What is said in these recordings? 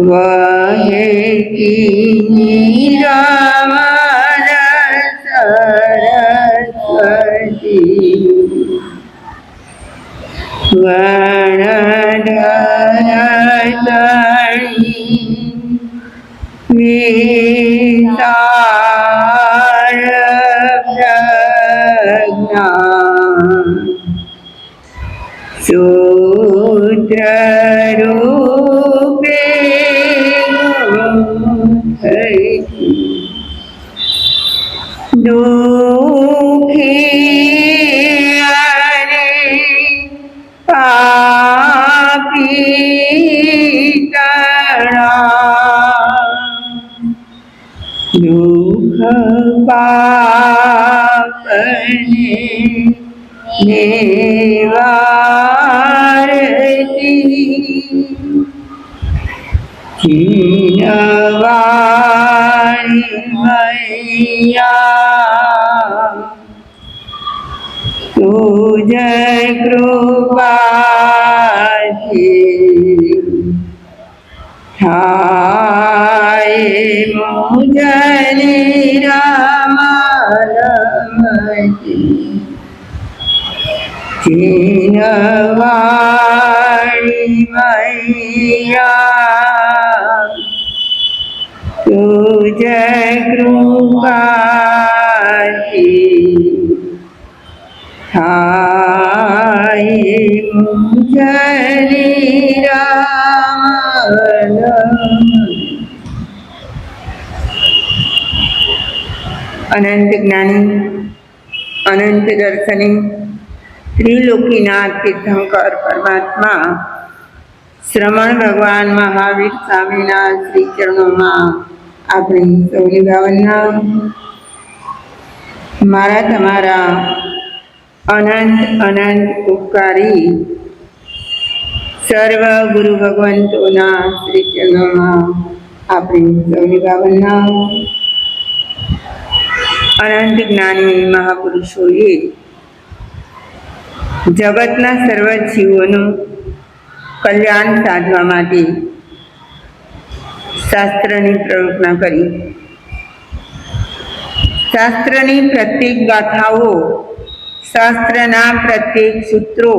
वहे रामन सरस्वती वर्णधरतणि विशाल प्रज्ञा सूत्ररूपे दुखी पापी तणा दुख पापने निवारती जीनवाणी मैया तुझ कृपा थाए मुझे रामरमती जीनवाणी मैया तुझ कृपा थाए मुझे अनंत ज्ञानी अनंत दर्शनी त्रिलोकीनाथ तीर्थंकर परमात्मा श्रमण भगवान महावीर स्वामीना श्री चरणों में अपनी सौनी भावना मारा तमारा अनंत अनंत उपकारी सर्व गुरु भगवंतोना श्री चरणों में अपनी सौनी भावना अनंत ज्ञानी महापुरुषोए जगतना सर्व जीवोનું કલ્યાણ સાધવા માટે શાસ્ત્રની પ્રયોજના કરી। શાસ્ત્રની પ્રત્યેક ગાથાઓ, શાસ્ત્રના પ્રત્યેક સૂત્રો,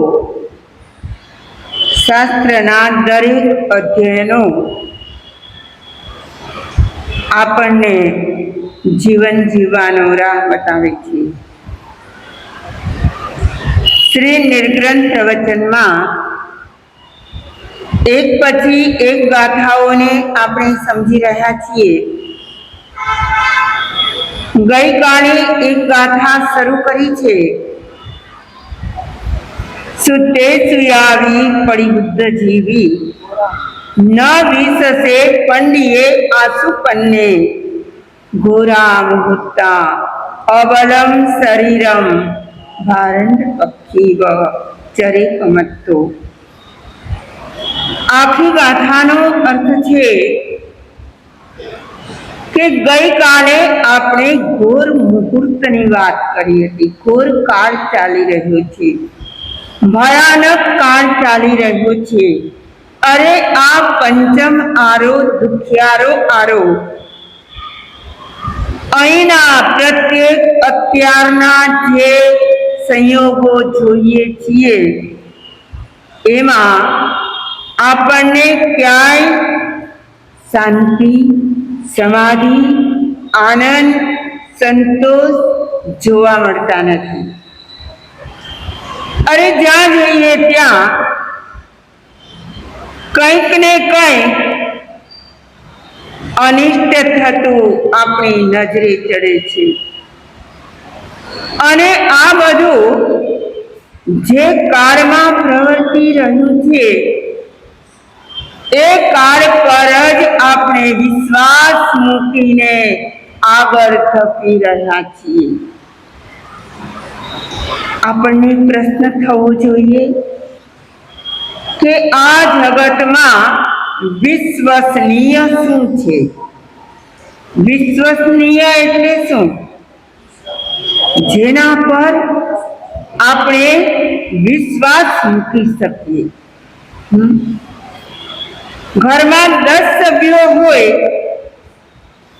શાસ્ત્રના દરેક અધ્યયનો આપણને જીવન જીવવાનો રાહ બતાવે છે। શ્રી નિર્ગ્રંથ પ્રવચનમાં એક પછી એક ગાથાઓને આપણે સમજી રહ્યા છીએ। ગઈકાલે એક ગાથા શરૂ કરી છે, સુતે સુયાવી પડી બુદ્ધ જીવી ન વિસસે પંડિયે આસુ પન્ને ઘોરા મુહૂર્તા અબલમ શરીરમ ભારંડ પક્ષીવ ચરે કમત્તો। આખી ગાથાનો અર્થ છે કે ગઈકાલે આપણે ઘોર મુહૂર્તની વાત કરી હતી। ઘોર કાળ ચાલી રહ્યો છે, ભયાનક કાળ ચાલી રહ્યો છે। અરે આ પંચમ આરો દુખિયારો આરો અહીંના પ્રત્યેક અત્યારના જે સંયોગો જોઈએ છીએ એમાં આપણને ક્યાંય શાંતિ, સમાધિ, આનંદ, સંતોષ જોવા મળતા નથી। અરે જ્યાં જોઈએ ત્યાં કંઈક ને કંઈક અનિષ્ટ થતું આપણી નજરે ચડે છે અને આ બધું જે કાળમાં પ્રવર્તી રહ્યું છે એ કાળ પર જ આપણે વિશ્વાસ મૂકીને આગળ ધપી રહ્યા છીએ। આપણને પ્રશ્ન થવો જોઈએ કે આ જગતમાં વિશ્વસનીય શું છે? વિશ્વસનીય એટલે શું? જેના પર આપણે વિશ્વાસ મૂકી શકીએ. ઘરમાં 10 સભ્યો હોય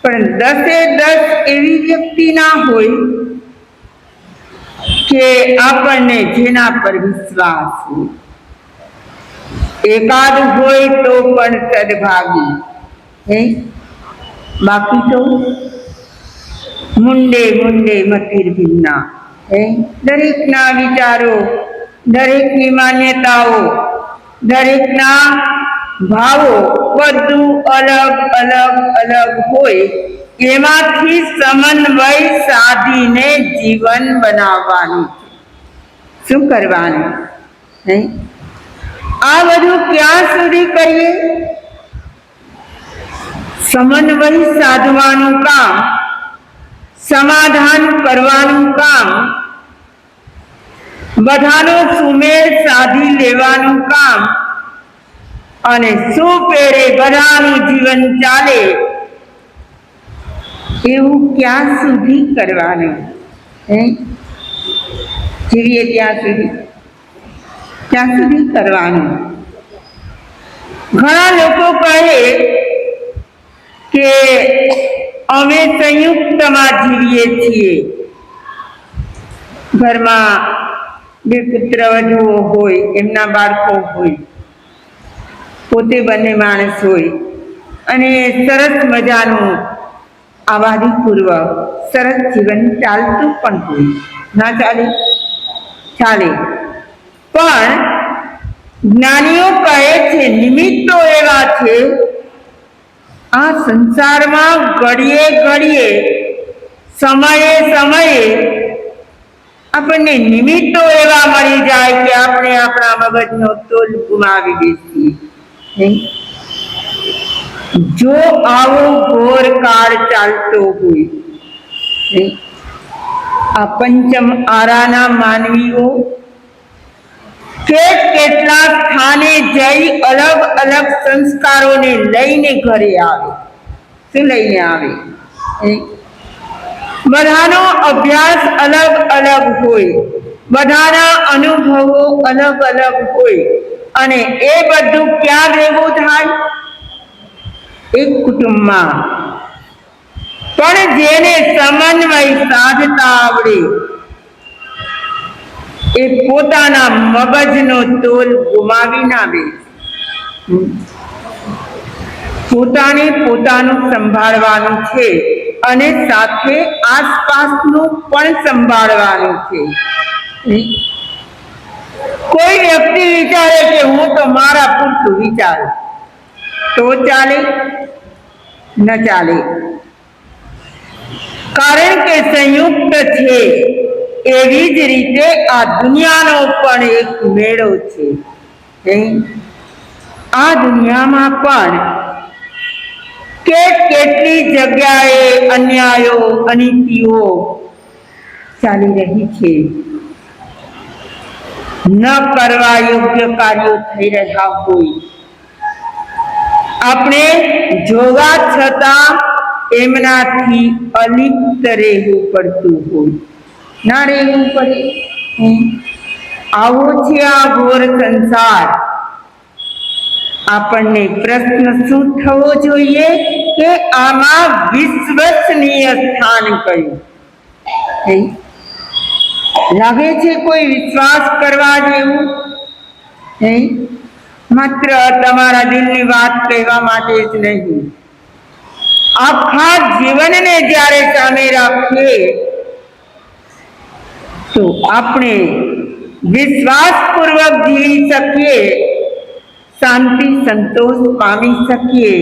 પણ 10 એવી વ્યક્તિ ના હોય કે આપણને જેના પર વિશ્વાસ હોય. એકાદ હોય તો પણ સદભાગી, બાકી તો મુંડે મતિર ભિન્ના. દરેકના વિચારો, દરેકની માન્યતાઓ, દરેકના ભાવો બધું અલગ હોય. એમાંથી સમન્વય સાધીને જીવન બનાવવાનું. શું કરવાનું? આ બધું ક્યાં સુધી કરીએ? સમન્વય સાધવાનું કામ, સમાધાન કરવાનું કામ, બધાનો સુમેળ સાધી લેવાનું કામ અને સુપેરે બધાનું જીવન ચાલે એવું ક્યાં સુધી કરવાનું? જીવીએ ત્યાં સુધી કરવાનું. ઘણા લોકો કહે કે અમે સંયુક્તમાં જીવીએ છીએ. ઘરમાં 2 પુત્રવધુઓ હોય, એમના બાળકો હોય, પોતે બંને માણસ હોય અને સરસ મજાનું આવાદીપૂર્વક સરસ જીવન ચાલતું પણ હોય. ના ચાલે? ચાલે. પણ જ્ઞાનીઓ કહે છે, નિમિત્તો એવા છે આ સંસારમાં ઘડીએ સમયે આપણને નિમિત્તો એવા મળી જાય કે આપણે આપણા મગજનો તોલ ગુમાવી બેસીએ. જો આવો ઘોર કાળ ચાલતો હોય, આ પંચમ આરાના માનવીઓ કેટલા સ્થાને જઈ અલગ સંસ્કારોને લઈને ઘરે આવે. શું લઈને આવે? બધાનો અભ્યાસ અલગ હોય, બધાના અનુભવો અલગ હોય અને એ બધું ક્યાં ભેગું થાય? એક કુટુંબમાં. પણ જેને સમન્વય સાધતા આવડે એ પોતાના મગજનો તોલ ગુમાવી ના દે. પોતાનું સંભાળવાનું છે અને સાથે આસપાસનું પણ સંભાળવાનું છે. કોઈ વ્યક્તિ વિચારે કે હું તો મારા પૂરતું વિચારું તો ચાલે? ન ચાલે. કારણ કે સંયુક્ત છે એવી જ રીતે આ દુનિયાનો પણ એક મેળો છે. આ દુનિયામાં પણ કેટલી જગ્યાએ અન્યાયો અનીતિઓ ચાલી રહી છે. ન કરવા યોગ્ય કાર્યો થઈ રહ્યા હોય, આપણે જોવા છતાં એમનાથી અલિપ્ત રહેવું પડતું હોય. ના રહેવું પડે? આવો છે આ ઘોર સંસાર. આપણને પ્રશ્ન શું થવો જોઈએ કે આમાં વિશ્વસનીય સ્થાન કયું? લાગે છે કોઈ વિશ્વાસ કરવા જેવું? માત્ર તમારા દિલની વાત કહેવા માટે જ નહીં, આખા જીવનને જ્યારે સામે રાખીએ તો આપણે વિશ્વાસપૂર્વક જીવી શકીએ, શાંતિ સંતોષ પામી શકીએ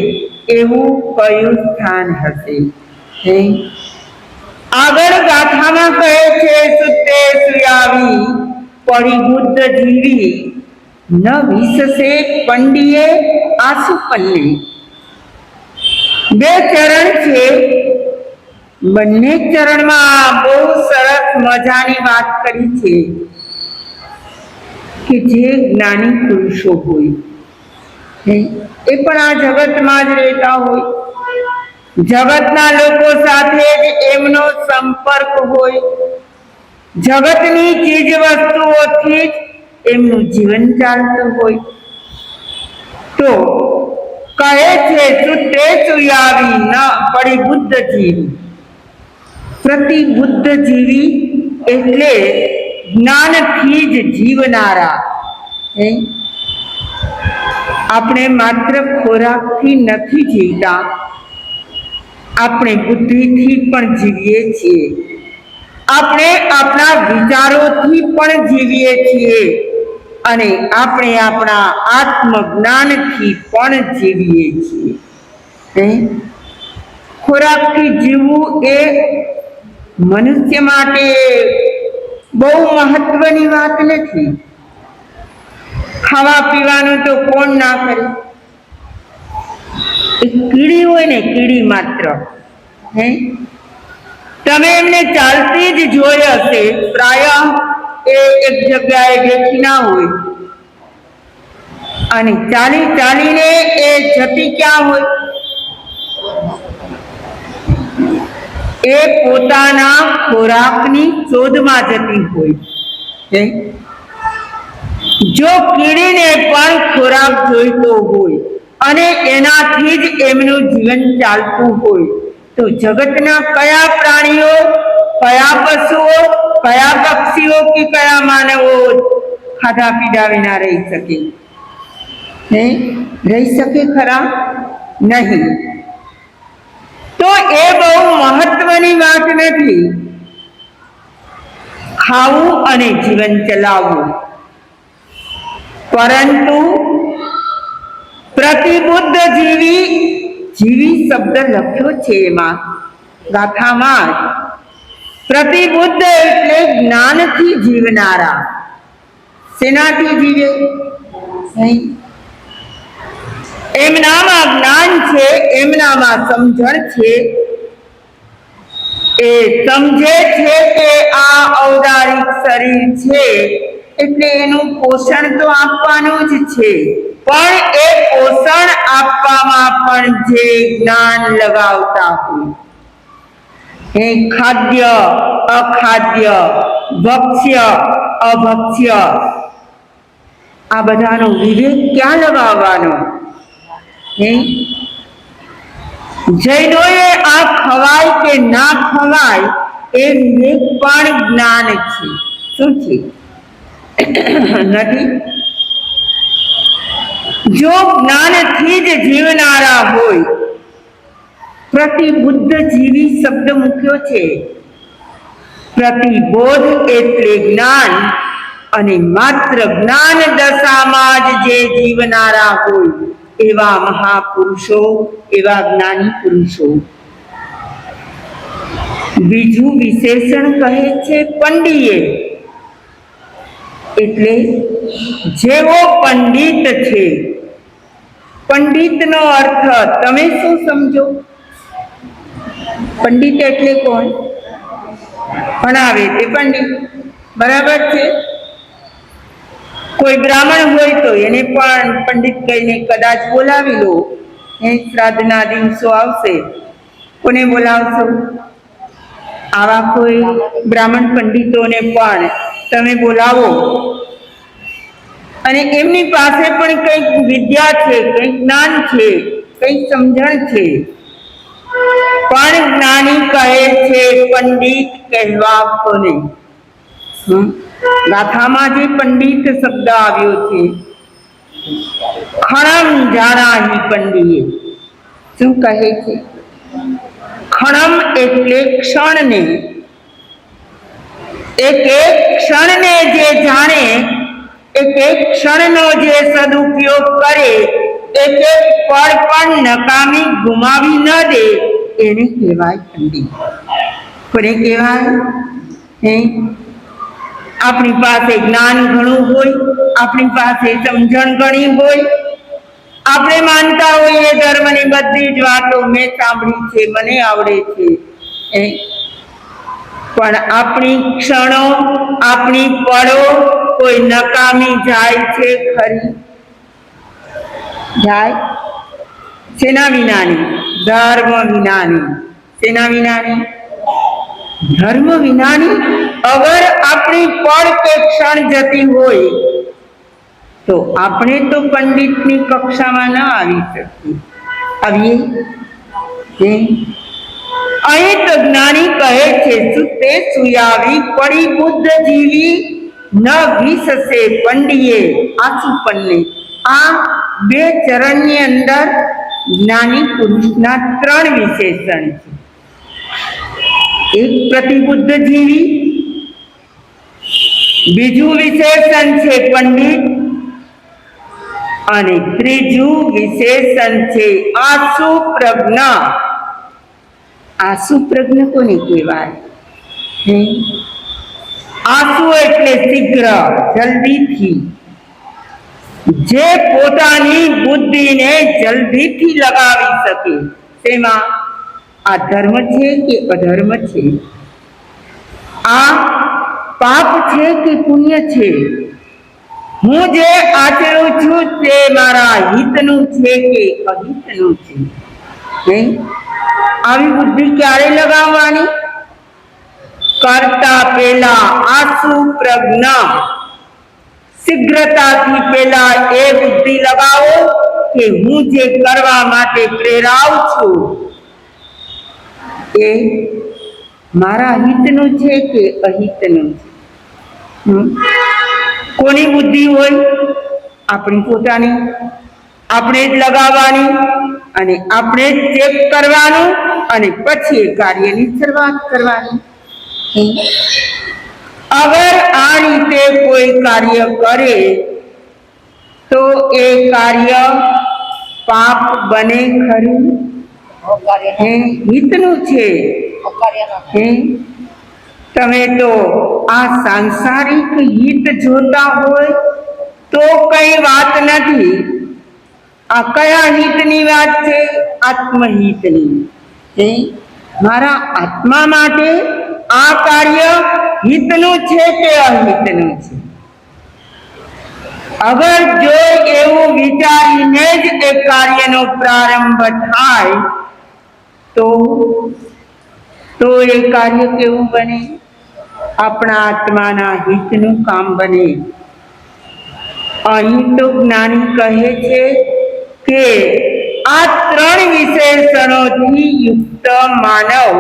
એવું કયું સ્થાન હશે? આગળ ગાથામાં કહે છે, સુતે સુયાવી પડી બુદ્ધ જીવી ન વિસસે પંડીએ આસુ પન્ને. 2 ચરણ છે. બંને ચરણમાં બહુ સરસ મજાની વાત કરી છે કે જે જ્ઞાની પુરુષો હોય એ પણ આ જગતમાં જ રહેતા હોય, જગતના લોકો સાથે જ એમનો સંપર્ક હોય, જગતની ચીજ વસ્તુઓથી જ એમનું જીવન ચાલતું હોય. તો કહે છે સુતે સુયાવી ન પડી બુદ્ધ જીવી. પ્રતિબુદ્ધ જીવી એટલે જ્ઞાનથી જ જીવનારા. આપણે માત્ર ખોરાકથી નથી જીવતા, આપણે બુદ્ધિથી પણ જીવીએ છીએ, આપણે આપણા વિચારોથી પણ જીવીએ છીએ અને આપણે આપણા આત્મજ્ઞાનથી પણ જીવીએ છીએ. ખોરાકથી જીવવું એ મનુષ્ય માટે બહુ મહત્વની વાત નથી. ખાવા પીવાનું તો કોણ ના કરે? એક કીડી હોય ને, કીડી માત્ર, તમે એમને ચાલતી જ જોઈ હશે, પ્રાય એ એક જગ્યાએ બેઠી ના હોય અને ચાલી ચાલીને એ જતી ક્યાં હોય? એ પોતાના ખોરાકની શોધમાં જતી હોય. જો કીડીને પણ ખોરાક જોઈતો હોય અને એનાથી જ એમનું જીવન ચાલતું હોય, તો જગતના કયા પ્રાણીઓ, કયા પશુઓ, કયા પક્ષીઓ કે કયા માનવો ખાધા પીધા વિના રહી શકે? રહી શકે ખરા? નહીં. તો એ બહુ મહત્વની વાત નથી ખાવું અને જીવન ચલાવવું, પરંતુ પ્રતિબુદ્ધ જીવી, જીવી શબ્દ લખ્યો છે એમાં ગાથામાં જ. પ્રતિબુદ્ધ એટલે જ્ઞાનથી જીવનારા. શેનાથી જીવે? એમનામાં જ્ઞાન છે, એમનામાં સમજણ છે. એ સમજે છે કે આ ઔદારિક શરીર છે એટલે એનું પોષણ તો આપવાનું જ છે, પણ એ પોષણ આપવામાં પણ જે જ્ઞાન લગાવતા હોય, એ ખાદ્ય અખાદ્ય, ભક્ષ્ય અભક્ષ્ય, આ બધાનો વિવેક ક્યાં લગાવવાનો? જૈનોએ આ ખવાય કે ના ખવાય એ વિવેક પણ જ્ઞાન છે. શું છે? નથી. જો જ્ઞાનથી જ જીવનારા હોય, પ્રતિબુદ્ધ જીવી શબ્દ મૂક્યો છે. પ્રતિબોધ એટલે જ્ઞાન, અને માત્ર જ્ઞાન દશામાં જ જે જીવનારા હોય એવા મહાપુરુષો, એવા જ્ઞાની પુરુષો. બીજું વિશેષણ કહે છે પંડિયે, એટલે જેવો પંડિત છે. પંડિતનો અર્થ તમે શું સમજો? પંડિત એટલે કોણ? ભણાવે તે પંડિત, બરાબર છે. કોઈ બ્રાહ્મણ હોય તો એને પણ પંડિત કહીને કદાચ બોલાવી લો. શ્રાદ્ધના દિવસો આવશે, કોને બોલાવશો? આવા કોઈ બ્રાહ્મણ પંડિતોને પણ તમે બોલાવો અને એમની પાસે પણ કંઈક વિદ્યા છે, કંઈક જ્ઞાન છે, કંઈક સમજણ છે. પણ જ્ઞાની કહે છે પંડિત કહેવા કોને? ગાથામાં જે પંડિત શબ્દ આવ્યો છે, ખણમ જાણાહી પંડિયે. શું કહે છે? ખણમ એટલે ક્ષણને, એક એક ક્ષણને જે જાણે, એક એક ક્ષણનો જે સદુપયોગ કરે, એક એક પળ પણ નકામી ગુમાવી ન દે, એને કહેવાય પંડિત. કોને કહેવાય? આપણી પાસે જ્ઞાન ઘણું હોય, આપણી પાસે સમજણ ઘણી હોય, આપણે માનતા હોઈએ ધર્મની બધી જ વાતો મેં સાંભળી છે, મને આવડે છે, પણ આપણી ક્ષણો, આપણી પળો કોઈ નકામી જાય છે ખરી? જાય શેના વિનાની? ધર્મ વિનાની. શેના વિનાની? ધર્મ વિનાની. અગર આપણી પળ કે ક્ષણ જતી હોય તો આપણે તો પંડિતની કક્ષામાં ન આવી શકીએ. આવીએ? અહીં તો જ્ઞાની કહે છે, સુતે સુયાવી પડી બુદ્ધ જીવી ન વિસસે પંડિયે આસુપન્ને. આ બે ચરણની અંદર જ્ઞાની પુરુષના 3 વિશેષણ છે. એક પ્રતિબુદ્ધ જીવી, બીજું વિશેષણ છે પંડિત, અને ત્રીજું વિશેષણ છે આસુ પ્રજ્ઞ. આસુ પ્રજ્ઞ કોને કહેવાય? આસુ એટલે શીઘ્ર, જલ્દીથી, જે પોતાની બુદ્ધિને જલ્દીથી લગાવી શકે. તેમાં આ ધર્મ છે કે અધર્મ છે? આ પાપ છે કે પુણ્ય છે? હું જે આચરું છું તે મારા હિતનું છે કે અહિતનું છે? આવી બુદ્ધિ ક્યારે લગાવવાની? કરતા પહેલા આસુ પ્રજ્ઞ, શીઘ્રતાથી પહેલા એ બુદ્ધિ લગાવો કે હું જે કરવા માટે પ્રેરાઉં છું એ મારા હિતનું છે કે અહિતનું છે? કોની બુદ્ધિ હોય? આપણી પોતાની. આપણે જ લગાવવાની અને આપણે જ ચેક કરવાનું અને પછી એ કાર્યની શરૂઆત કરવાની. અગર આ રીતે કોઈ કાર્ય કરે તો એ કાર્ય પાપ બને ખરું? હિતનું છે. તમે તો આ સાંસારિક હિત જોતા હોય તો કઈ વાત નથી. આ કયા હિતની વાત છે? આત્મહિતની. મારા આત્મા માટે આ કાર્ય હિતનું છે કે અહિતનું છે? અગર જો એવું વિચારીને જ એ કાર્યનો પ્રારંભ થાય તો એ કાર્ય કેવું બને? આપણા આત્માના હિતનું કામ બને. અહીં તો જ્ઞાની કહે છે કે આ 3 વિશેષણોથી યુક્ત માનવ.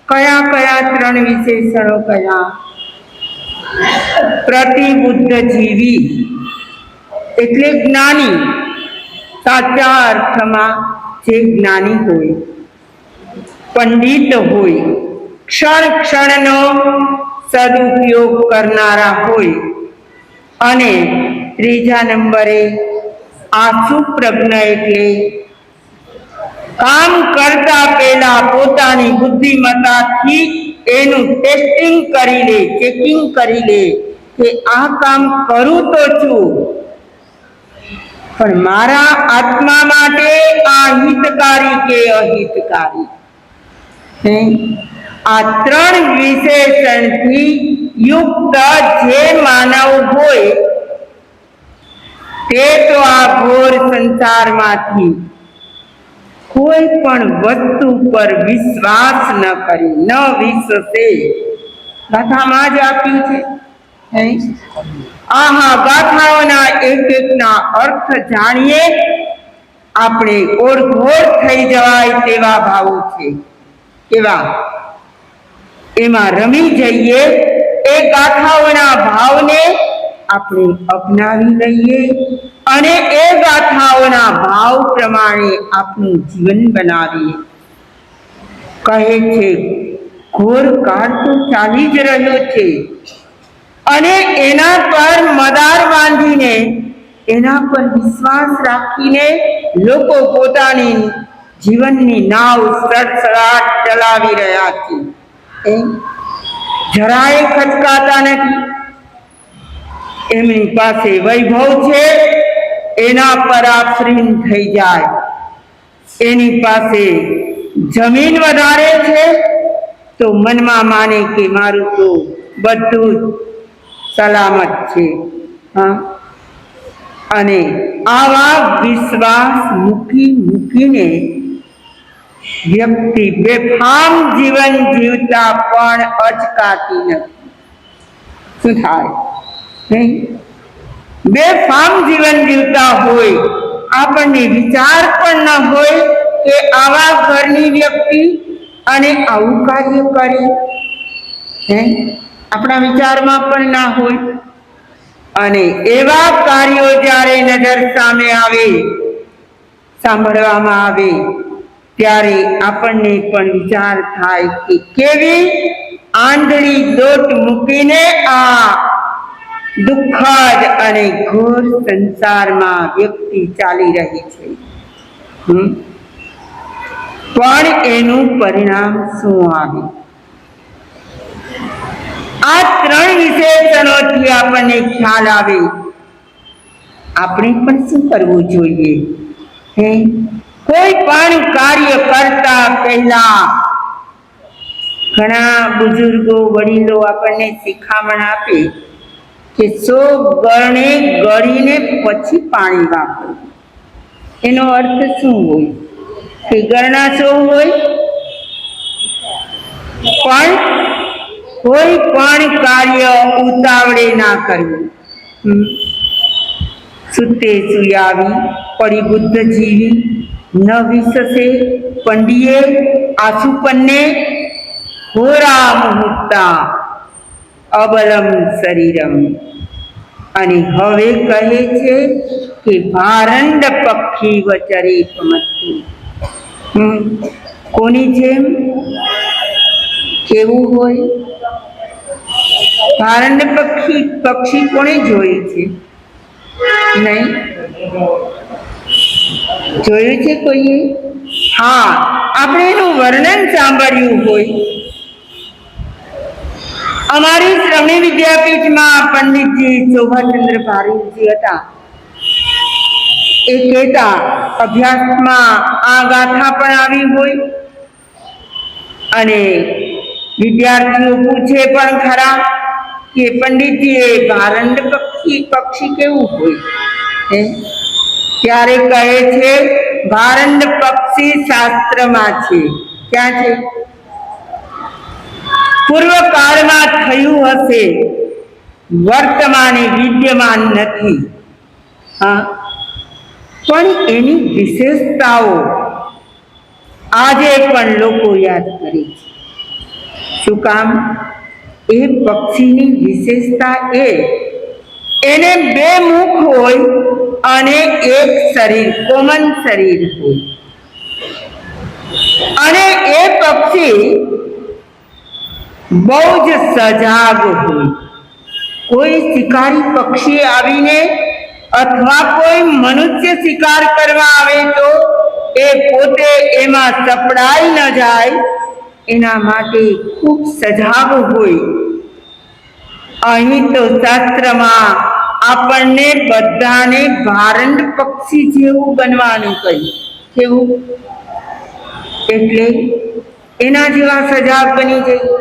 કયા કયા 3 વિશેષણો કયા? પ્રતિબુદ્ધ જીવી એટલે જ્ઞાની, સાચા અર્થમાં જે જ્ઞાની હોય, પંડિત હોય, ક્ષણ ક્ષણનો સદુપયોગ કરનારા હોય, અને ત્રીજા નંબરે આસુ પ્રજ્ઞ એટલે કામ કરતા પહેલા પોતાની બુદ્ધિમત્તાથી એનું ટેસ્ટિંગ કરી લે, ચેકિંગ કરી લે કે આ કામ કરું તો છું પણ મારા આત્મા માટે આ હિતકારી કે અહિતકારી? આ 3 વિશેષણથી યુક્ત જે માનવ હોય તે તો આ ઘોર સંસારમાંથી કોઈ પણ વસ્તુ પર વિશ્વાસ ન કરી, ન વિશ્વસે. ગાથામાં જ આપ્યું છે. ગાથાઓના એક એકના અર્થ જાણીએ આપણે ઓળઘોળ થઈ જવાય તેવા ભાવો છે. કેવા? એમાં રમી જઈએ. એ ગાથાઓના ભાવને આપણે અપનાવી લઈએ અને એ ગાથાઓના ભાવ પ્રમાણે આપણું જીવન બનાવીએ. કહે છે ઘોર કાળ તો ચાલી જ રહ્યો છે અને એના પર મદાર બાંધીને, એના પર વિશ્વાસ રાખીને લોકો પોતાની જીવનની નાવ સડસડાટ ચલાવી રહ્યા છે. જરાય ખચકાતા નથી. એમની પાસે વૈભવ છે, એના પર આફરીન થઈ જાય. એની પાસે જમીન વધારે છે તો મનમાં માને કે મારું તો બધું સલામત છે. અને આવા વિશ્વાસ મૂકીને વ્યક્તિ બેફામ જીવન જીવતા પણ અચકાતી નથી. શું થાય? નહીં, બેફામ જીવન જીવતા હોય, આપણને વિચાર પણ ન હોય કે આવા ઘરની વ્યક્તિ અને આવું કાર્ય કરે. આપણા વિચારમાં પણ ના હોય. અને એવા કાર્યો જ્યારે નજર સામે આવે, સાંભળવામાં આવે, ત્યારે આપણને પણ વિચાર થાય કે કેવી આંધળી દોટ મૂકીને આ દુઃખદ અને ઘોર સંસારમાં વ્યક્તિ ચાલી રહી છે. પણ એનું પરિણામ શું આવે? આ ત્રણ વિશેષણોથી આપણને ખ્યાલ આવે આપણે પણ શું કરવું જોઈએ. કોઈ પણ કાર્ય કરતા પહેલા ઘણા બુઝુર્ગો વડીલો આપણને શિખામણ આપે કે 100 ગણે ગળીને પછી પાણી વાપરવું. એનો અર્થ શું હોય? કે ગરણા 100 હોય, પણ કોઈ પણ કાર્ય ઉતાવળે ના કરવું. સુતે સુયાવી પડી બુદ્ધ જીવી, ન વિસસે પંડીએ આસુપન્ને, હોરા મુહૂર્તા અબલમ શરીરમ. અને હવે કહે છે કે ભારંડ પક્ષી વચરે પમત્તુ. કોની જેમ? કેવું હોય? ભારંડ પક્ષી કોણે જોયું છે? નહીં જોયું છે કોઈએ? હા, આપણે એનું વર્ણન સાંભળ્યું હોય. અમારી શ્રવણી વિદ્યાપીઠમાં પંડિતજી શોભાચંદ્ર પારીખજી હતા. એ કહેતા, અભ્યાસમાં આ ગાથા પણ આવી હોય અને વિદ્યાર્થીઓ પૂછે પણ ખરા કે પંડિતજી એ ભારંડ પક્ષી કેવું હોય? ત્યારે કહે છે ભારંડ પક્ષી શાસ્ત્રમાં છે. ક્યાં છે? પૂર્વકાળમાં થયું હશે, વર્તમાને વિદ્યમાન નથી. પણ એની વિશેષતાઓ આજે પણ લોકો યાદ કરે છે. શું કામ? એ પક્ષીની વિશેષતા એને 2 મુખ હોય અને એક શરીર, કોમન શરીર હોય. અને એ પક્ષી બહુ જ સજાગ હોય. કોઈ શિકારી પક્ષી આવીને અથવા કોઈ મનુષ્ય શિકાર કરવા આવે તો એ પોતે એમાં સપડાઈ ન જાય એના માટે ખૂબ સજાગ હોય. અહીં તો શાસ્ત્રમાં આપણને બધાને ભારંડ પક્ષી જેવું બનવાનું કહ્યું. કેવું? એટલે એના જેવા સજાગ બની જઈએ.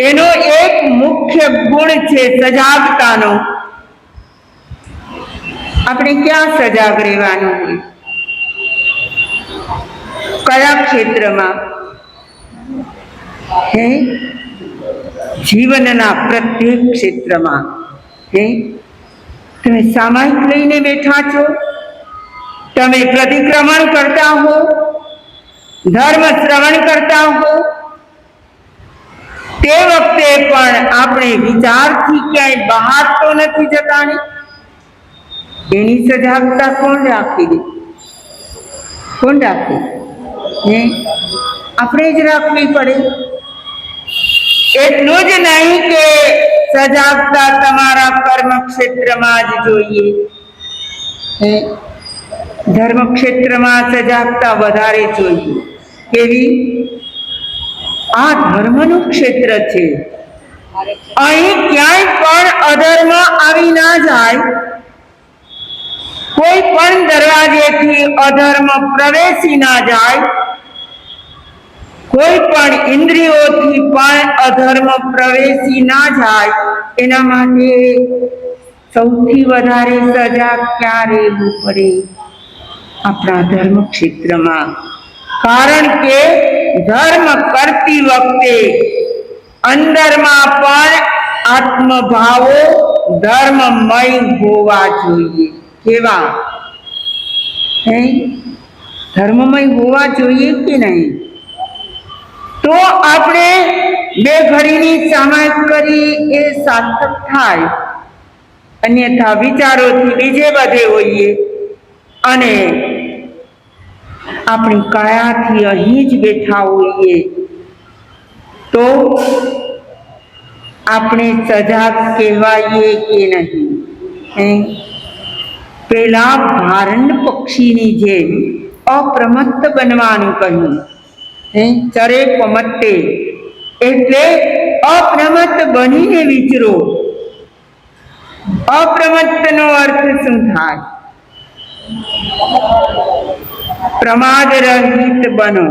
એનો એક મુખ્ય ગુણ છે સજાગતાનો. આપણે ક્યાં સજાગ રહેવાનું હોય? કયા ક્ષેત્રમાં? જીવનના પ્રત્યેક ક્ષેત્રમાં. તમે સામાયિક લઈને બેઠા છો, તમે પ્રતિક્રમણ કરતા હો, ધર્મ શ્રવણ કરતા હો, તે વખતે પણ આપણે વિચારથી ક્યાંય બહાર તો નથી જતા ને? એની સજાગતા કોણ રાખી દે? કોણ રાખે? આપણે જ રાખવી પડે. એટલું જ નહીં કે સજાગતા તમારા કર્મ ક્ષેત્રમાં જ જોઈએ. ધર્મ ક્ષેત્રમાં સજાગતા વધારે જોઈએ. કેવી? આ ધર્મનું ક્ષેત્ર છે. અહીં ક્યાંય પણ અધર્મ આવી ના જાય. કોઈ પણ દરવાજેથી અધર્મ પ્રવેશી ના જાય. કોઈ પણ ઇન્દ્રિયોથી પણ અધર્મ પ્રવેશી ના જાય એના માટે સૌથી વધારે સજા ક્યારે લેવું પડે? આપણા ધર્મ ક્ષેત્રમાં. કારણ કે ધર્મ કરતી વખતે અંદરમાં પણ આત્મભાવો ધર્મમય હોવા જોઈએ. કેવા? ધર્મમય હોવા જોઈએ કે નહીં? તો આપણે બે ઘડીની સામાયિક કરી એ સાર્થક થાય. અન્યથા વિચારોથી બીજે બધે હોઈએ અને આપણી કાયાથી અહીં જ બેઠા હોઈએ તો આપણે સજાગ કહેવાઈએ કે નહીં? પેલા ભારંડ પક્ષીની જેમ અપ્રમત્ત બનવાનું કહ્યું. ચરે પમત્તે એટલે અપ્રમત્ત બનીને વિચરો. અપ્રમત્તનો અર્થ શું થાય? પ્રમાદ રહિત બનો.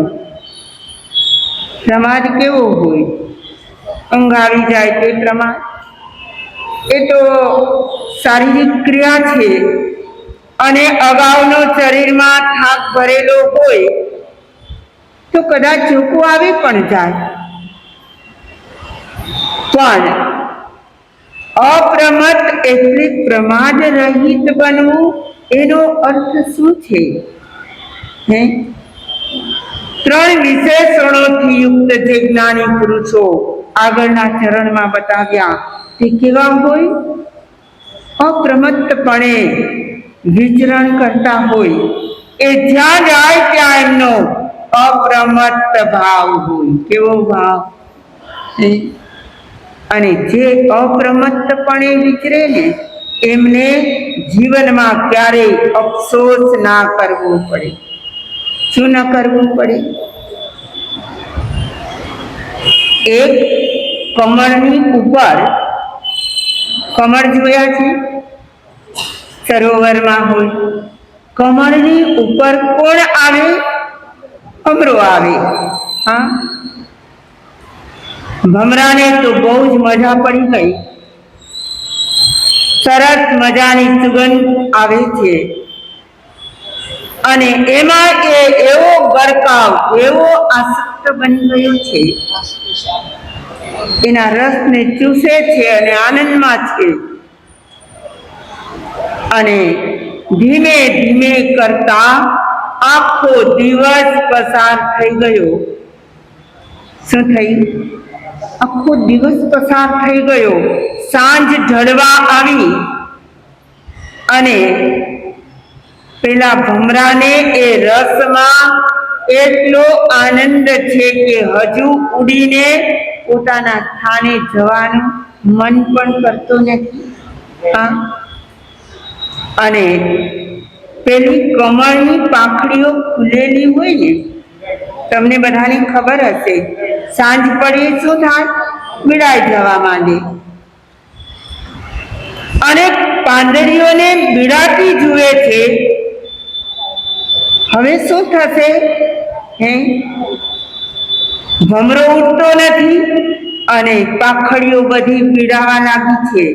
પ્રમાદ કેવો હોય? ઊંઘ આવી જાય તે પ્રમાદ? એ તો શારીરિક ક્રિયા છે અને અગાઉનો શરીરમાં થાક ભરેલો હોય તો કદાચ ઝોકું આવી પણ જાય. પણ અપ્રમત્ત એટલે પ્રમાદ રહિત બનવું. એનો અર્થ શું છે? ત્રણ વિશેષણોથી યુક્ત જે જ્ઞાની પુરુષો આગળના ચરણમાં બતાવ્યા તે કેવા હોય? અપ્રમત્તપણે વિચરણ કરતા હોય. એ જ્યાં જાય ત્યાં એમનો અપ્રમત્ત ભાવ હોય. કેવો ભાવ? અને જે અપ્રમત્તપણે વિચરે ને એમને જીવનમાં ક્યારેય અફસોસ ના કરવો પડે. શું ન કરવું પડે? એક કમળની ઉપર, કમળ જોયા છે? સરોવરમાં હોય. કમળની ઉપર કોણ આવે? ભમરો આવે. હા, ભમરાને તો બહુ જ મજા પડી ગઈ. સરસ મજાની સુગંધ આવે છે અને એમાં એ એવો ગરકાવ, એવો આસક્ત બની ગયો છે, એના રસને ચૂસે છે અને આનંદમાં છે. અને ધીમે ધીમે કરતા આખો દિવસ પસાર થઈ ગયો. શું થયું? આખો દિવસ પસાર થઈ ગયો. સાંજ ઢળવા આવી અને પેલા ભમરાને એ રસમાં એટલો આનંદ છે કે હજુ ઉડીને પોતાના સ્થાને જવાનું મન પણ કરતો નથી. અને પેલી કમળની પાંખડીઓ ખુલેલી હોય ને, તમને બધાને ખબર હશે, સાંજ પડે શું થાય? વિડાઈ જવા માંડે અને પાંદડીઓને બિડાતી જુએ છે. હવે શું થશે? ભમરો ઉઠતો નથી અને પાંખડીઓ બધી પીડાવા લાગી છે.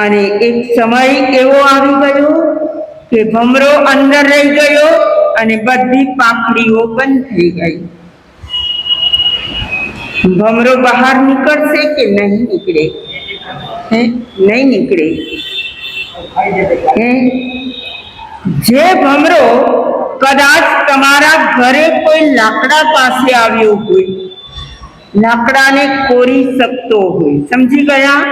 અને એક સમય એવો આવી ગયો કે ભમરો અંદર રહી ગયો અને બધી પાંખડીઓ બંધ થઈ ગઈ. ભમરો બહાર નીકળશે કે નહીં નીકળે? નહીં નીકળે. જે ભમરો કદાચ તમારા ઘરે કોઈ લાકડા પાસે આવ્યો હોય, લાકડાને કોરી શકતો હોય, સમજી ગયા?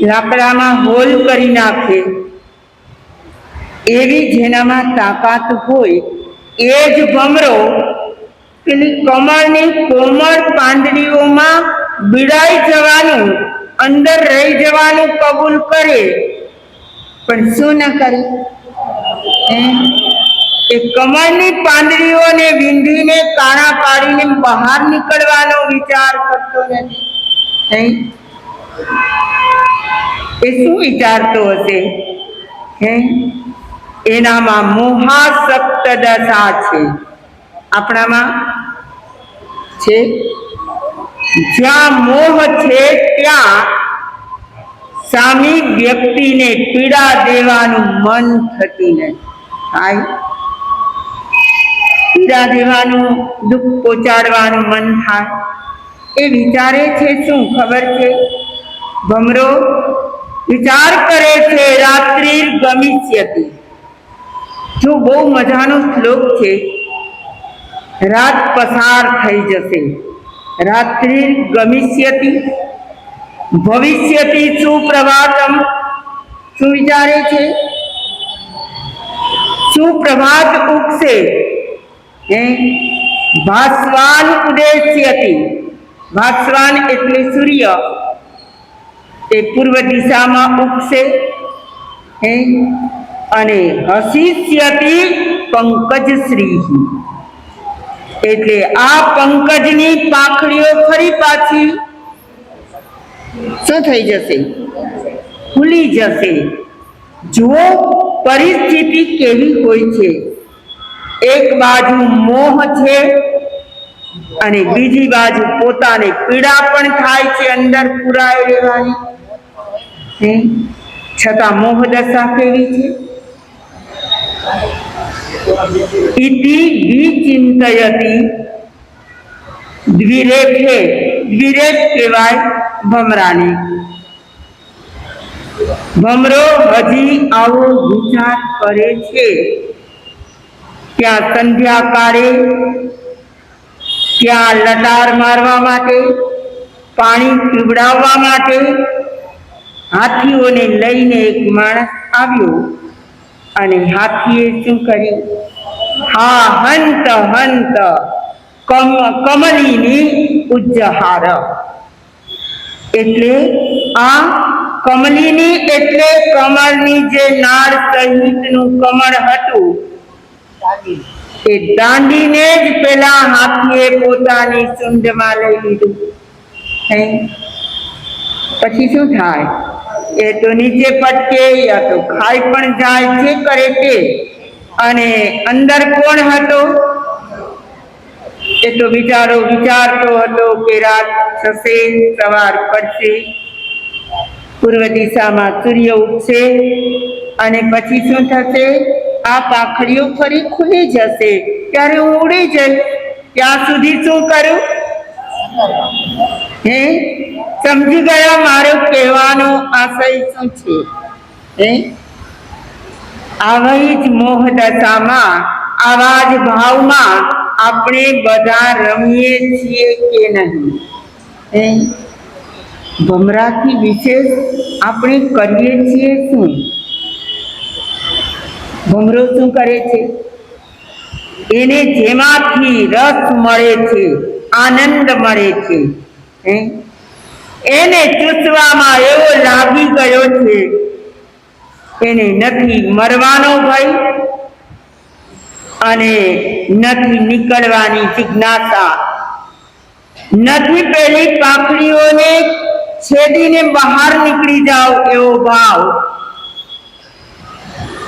લાકડામાં હોલ કરી નાખે, એવી જેનામાં તાકાત હોય એ જ ભમરો પેલી કમળની કોમળ પાંદડીઓમાં બિડાઈ જવાનું, અંદર રહી જવાનું કબૂલ કરે. પણ શું ન કરે? એ કમળની પાંદડીઓને વીંધીને કાણા પાડીને બહાર નીકળવાનો વિચાર કરતો નથી. એ શું વિચારતો હશે? એનામાં મોહાસક્ત દશા છે. આપણામાં છે. જ્યાં મોહ છે ત્યાં સામી વ્યક્તિને પીડા દેવાનું મન થતી નથી. થાય પીડા દેવાનું, દુઃખ પહોંચાડવાનું મન થાય. એ વિચારે છે શું ખબર છે? ભમરો વિચાર કરે છે રાત્રિ ગમિષ્યતિ. જો બહુ મજાનો શ્લોક છે. રાત પસાર થઈ જશે. રાત્રિ ગમિષ્યતિ ભવિષ્યતિ સુપ્રભાતમ. શું વિચારે છે? સુપ્રભાત ઉગશે. ભાસ્વાન ઉદેશ્યતિ. ભાસ્વાન એટલે સૂર્ય, એ પૂર્વ દિશામાં ઉગશે. અને હસિષ્યતિ પંકજશ્રી, એટલે આ પંકજની પાંખડીઓ ફરી પાછી શું થઈ જશે? ખુલી જશે. જુઓ પરિસ્થિતિ કેવી હોય છે. એક બાજુ મોહ છે અને બીજી બાજુ પોતાને પીડા પણ થાય છે અંદર પુરાઈ રહેવાની. છતાં મોહ દશા કેવી છે? ઇતિ વિચિંતયતિ દ્વિરેફે. દ્વિરેફ કહેવાય ભમરાને. ભમરો હજી આવો વિચાર કરે છે. ત્યાં સંધ્યાકાળે ત્યાં લટાર મારવા માટે, પાણી પીવડાવવા માટે હાથીઓને લઈને એક માણસ આવ્યો. અને હાથીએ શું કર્યું? હા હંત હંત કમલીની ઉજ્જહાર. એટલે આ કમલીની એટલે કમળની જે નાળ સહિતનું કમળ હતું, એ દાંડીને જ પેલા હાથીએ પોતાની સૂંઢમાં લઈ લીધું. પછી શું થાય? એ તો નીચે પટકે, યા તો ખાઈ પણ જાય, જે કરે તે. અને અંદર કોણ હતો? એ તો વિચારતો હતો કે રાત થશે, સવાર પડશે, પૂર્વ દિશામાં સૂર્ય ઉગશે અને પછી શું થશે? આ પાંખડીઓ ફરી ખુલી જશે, ત્યારે હું ઉડી જઈશ. ત્યાં સુધી શું કરું? સમજી ગયા મારો કહેવાનો આશય શું છે? આવી જ મોહ દશામાં, આવા જ ભાવમાં આપણે બધા રમીએ છીએ કે નહીં? ભમરાથી વિશેષ આપણે કરીએ છીએ શું? ભમરો શું કરે છે? એને જેમાંથી રસ મળે છે, આનંદ મળે છે, એને ચૂસવામાં એવો લાગી ગયો છે. એને નથી મરવાનો ભય અને નથી નીકળવાની જિજ્ઞાસા, નથી પેલી પાંખડીઓને છેદીને બહાર નીકળી જાવ એવો ભાવ.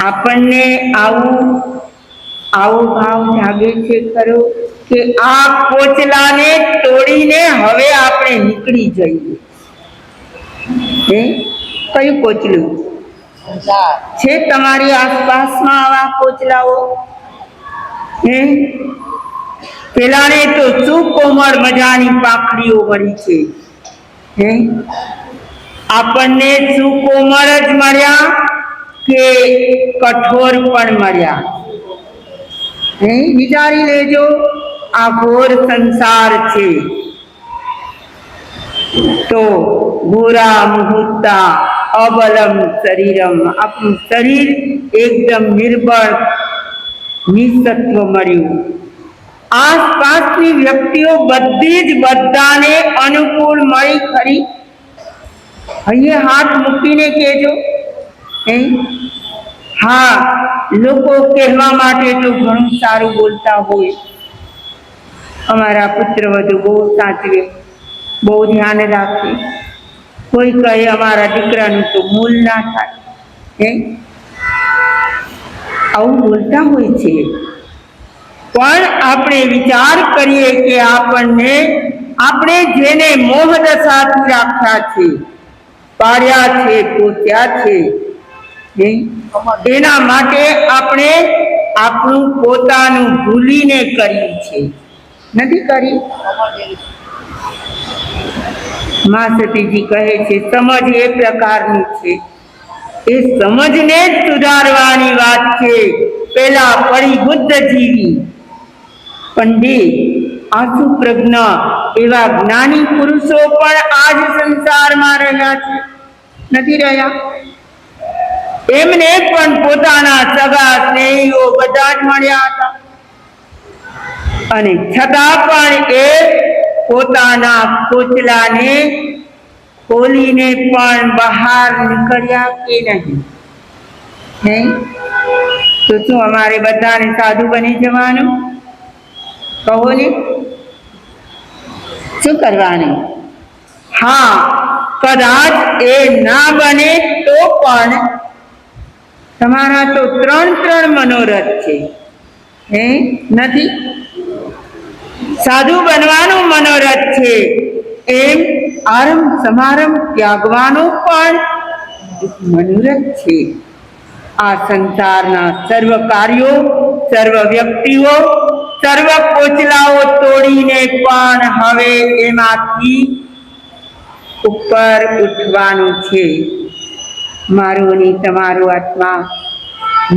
આપણને આવો ભાવ જાગે છે ખરો કે આ કોચલાને તોડીને હવે આપણે નીકળી જઈએ? કયું કોચલું છે તમારી આસપાસમાં? આવા કોચલાઓ? પેલાને તો શું કોમળ મજાની પાંખડીઓ મળી છે. આપણને શું કોમળ જ મળ્યા કે કઠોર પણ મળ્યા? વિચારી લેજો. આ ઘોર સંસાર છે. તો ઘોરા મુહૂર્તા અબલમ શરીરમ. આપણું શરીર એકદમ નિર્બળ, નિસત્વ મળ્યું. આસપાસની વ્યક્તિઓ બધી જ બધાને અનુકૂળ મળી ખરી? અહીંયા હાથ મૂકીને કહેજો. હા, લોકો કહેવા માટે તો ઘણું સારું બોલતા હોય. અમારા પુત્ર વધુ બહુ સાચવે, બહુ ધ્યાન રાખે. કોઈ કહે અમારા દીકરાનું તો મૂલ ના થાય. આવું બોલતા હોય છે. પણ આપણે વિચાર કરીએ કે આપણે જેને મોહ દશાથી રાખ્યા છે, પાડ્યા છે, પોત્યા છે, એના માટે આપણે આપણું પોતાનું ભૂલીને કર્યું છે, નથી કરી? મા સતીજી કહે છે સમજ એ પ્રકારની છે, એ સમજને જ સુધારવાની વાત છે. પેલા પરિબુદ્ધ જીવી પંડિત આસુ પ્રજ્ઞ એવા જ્ઞાની પુરુષો પણ આજ સંસારમાં રહ્યા છે, નથી રહ્યા? એમને પણ પોતાના સગા સ્નેહીઓ બધા જ મળ્યા હતા, અને છતાં પણ એ પોતાના કોચલાને ખોલીને પણ બહાર નીકળ્યા કે નહીં? હે, તો શું અમારે બધાને સાધુ બની જવાનું? કહો ને, શું કરવાનું? હા, કદાચ એ ના બને તો પણ તમારા તો 3 મનોરથ છે, હે નથી? સાધુ બનવાનું મનોરથ છે, એમ આરંભ સમારંભ ત્યાગવાનો પણ મનોરથ છે. આ સંસારના સર્વ કાર્યો, સર્વ વ્યક્તિઓ, સર્વ કોચલાઓ તોડીને પણ હવે એમાંથી ઉપર ઉઠવાનું છે. મારું અને તમારું આત્મા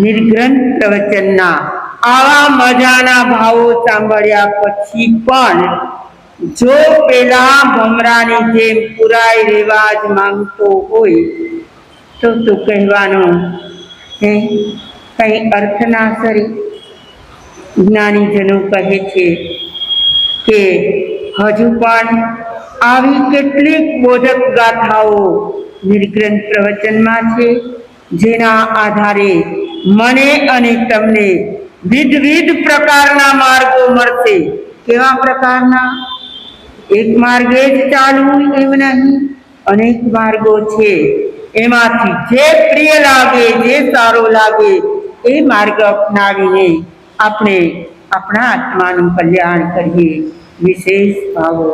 નિર્ગ્રંથ પ્રવચનના આવા મજાના ભાવો સાંભળ્યા પછી પણ જો પેલા ભમરાની જેમ પુરાઈ રહેવા જ માંગતો હોય તો કહેવાનો કઈ અર્થ ના સરે. જ્ઞાનીજનો કહે છે કે હજુ પણ આવી કેટલીક બોધક ગાથાઓ નિર્ગ્રંથ પ્રવચનમાં છે, જેના આધારે મને અને તમને વિવિધ પ્રકારના માર્ગો મળશે. કેવા પ્રકારના? એક માર્ગે જ ચાલવું એમ નહીં, અનેક માર્ગો છે. એમાંથી જે પ્રિય લાગે, જે સારો લાગે એ માર્ગ અપનાવીને આપણે આપણા આત્માનું કલ્યાણ કરીએ. વિશેષ ભાવો.